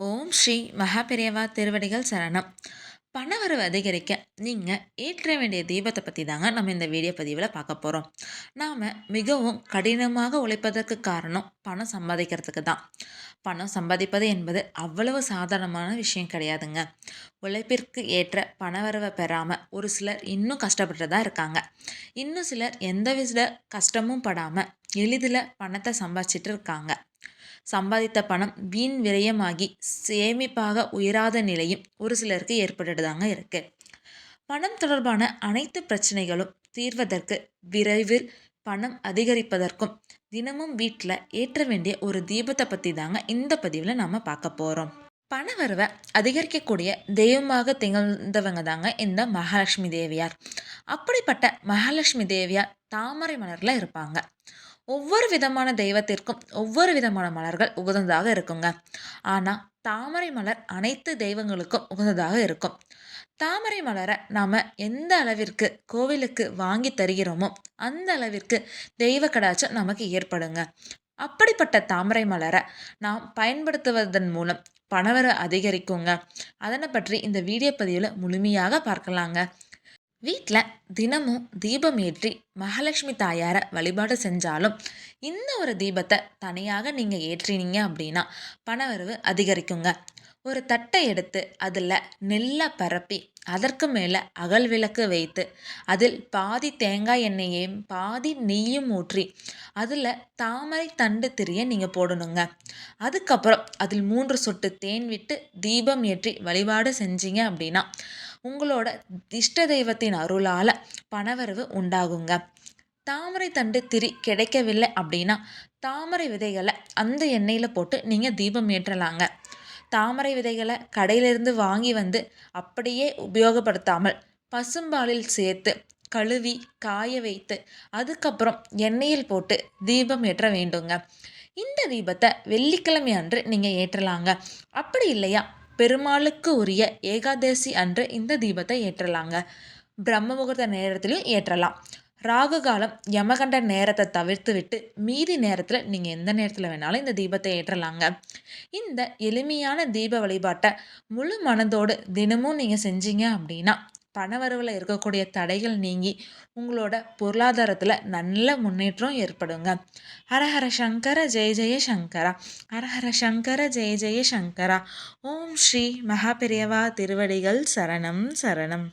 ஓம் ஸ்ரீ மகாபெரியவா திருவடிகள் சரணம். பணவரவு அதிகரிக்க நீங்கள் ஏற்ற வேண்டிய தீபத்தை பற்றி தாங்க நம்ம இந்த வீடியோ பதிவில் பார்க்க போகிறோம். நாம் மிகவும் கடினமாக உழைப்பதற்கு காரணம் பணம் சம்பாதிக்கிறதுக்கு தான். பணம் சம்பாதிப்பது என்பது அவ்வளவு சாதாரணமான விஷயம் கிடையாதுங்க. உழைப்பிற்கு ஏற்ற பணவரவை பெறாமல் ஒரு சிலர் இன்னும் கஷ்டப்பட்டு தான் இருக்காங்க. இன்னும் சிலர் எந்தவித கஷ்டமும் படாமல் எளிதில் பணத்தை சம்பாதிச்சிட்டு இருக்காங்க. சம்பாதித்த பணம் வீண் விரயமாகி சேமிப்பாக உயராத நிலையும் ஒரு சிலருக்கு ஏற்பட்டுதாங்க இருக்கு. பணம் தொடர்பான அனைத்து பிரச்சனைகளும் தீர்வதற்கு விரைவில் பணம் அதிகரிப்பதற்கும் தினமும் வீட்டில் ஏற்ற வேண்டிய ஒரு தீபத்தை பற்றி தாங்க இந்த பதிவில் நாம் பார்க்க போகிறோம். பண வரவை அதிகரிக்கக்கூடிய தெய்வமாக திகழ்ந்தவங்க தாங்க இந்த மகாலட்சுமி தேவியார். அப்படிப்பட்ட மகாலட்சுமி தேவியார் தாமரை மலரில் இருப்பாங்க. ஒவ்வொரு விதமான தெய்வத்திற்கும் ஒவ்வொரு விதமான மலர்கள் உகந்ததாக இருக்குங்க. ஆனால் தாமரை மலர் அனைத்து தெய்வங்களுக்கும் உகந்ததாக இருக்கும். தாமரை மலரை நாம் எந்த அளவிற்கு கோவிலுக்கு வாங்கி தருகிறோமோ அந்த அளவிற்கு தெய்வ கடாட்சம் நமக்கு ஏற்படுங்க. அப்படிப்பட்ட தாமரை மலரை நாம் பயன்படுத்துவதன் மூலம் பணவர அதிகரிக்குங்க. அதனை பற்றி இந்த வீடியோ பதிவில் முழுமையாக பார்க்கலாங்க. வீட்டில் தினமும் தீபம் ஏற்றி மகாலட்சுமி தாயாரை வழிபாடு செஞ்சாலும் இந்த ஒரு தீபத்தை தனியாக நீங்கள் ஏற்றினீங்க அப்படின்னா பணவரவு அதிகரிக்குங்க. ஒரு தட்டை எடுத்து அதில் நெல்லை பரப்பி அதற்கு மேலே அகல் விளக்கு வைத்து அதில் பாதி தேங்காய் எண்ணெயையும் பாதி நெய்யும் ஊற்றி அதில் தாமரை தண்டு திரிய நீங்கள் போடணுங்க. அதுக்கப்புறம் அதில் 3 சொட்டு தேன் விட்டு தீபம் ஏற்றி வழிபாடு செஞ்சீங்க அப்படின்னா உங்களோட இஷ்ட தெய்வத்தின் அருளால் பணவரவு உண்டாகுங்க. தாமரை தண்டு திரி கிடைக்கவில்லை அப்படின்னா தாமரை விதைகளை அந்த எண்ணெயில் போட்டு நீங்கள் தீபம் ஏற்றலாங்க. தாமரை விதைகளை கடையிலிருந்து வாங்கி வந்து அப்படியே உபயோகப்படுத்தாமல் பசும்பாலில் சேர்த்து கழுவி காய வைத்து அதுக்கப்புறம் எண்ணெயில் போட்டு தீபம் ஏற்ற வேண்டுங்க. இந்த தீபத்தை வெள்ளிக்கிழமை அன்று நீங்கள் ஏற்றலாங்க. அப்படி இல்லையா பெருமாளுக்கு உரிய ஏகாதசி அன்று இந்த தீபத்தை ஏற்றலாங்க. பிரம்ம முகூர்த்த நேரத்திலும் ஏற்றலாம். ராகு காலம் யமகண்ட நேரத்தை தவிர்த்து விட்டு மீதி நேரத்தில் நீங்கள் எந்த நேரத்தில் வேணாலும் இந்த தீபத்தை ஏற்றலாங்க. இந்த எளிமையான தீப வழிபாட்டை முழு மனதோடு தினமும் நீங்கள் செஞ்சீங்க அப்படின்னா பணவரவில் இருக்கக்கூடிய தடைகள் நீங்கி உங்களோட பொருளாதாரத்தில் நல்ல முன்னேற்றம் ஏற்படுங்க. ஹரஹர சங்கர ஜெய ஜெய சங்கரா, ஹரஹர சங்கர ஜெய ஜெய சங்கரா. ஓம் ஸ்ரீ மகாபெரியவா திருவடிகள் சரணம் சரணம்.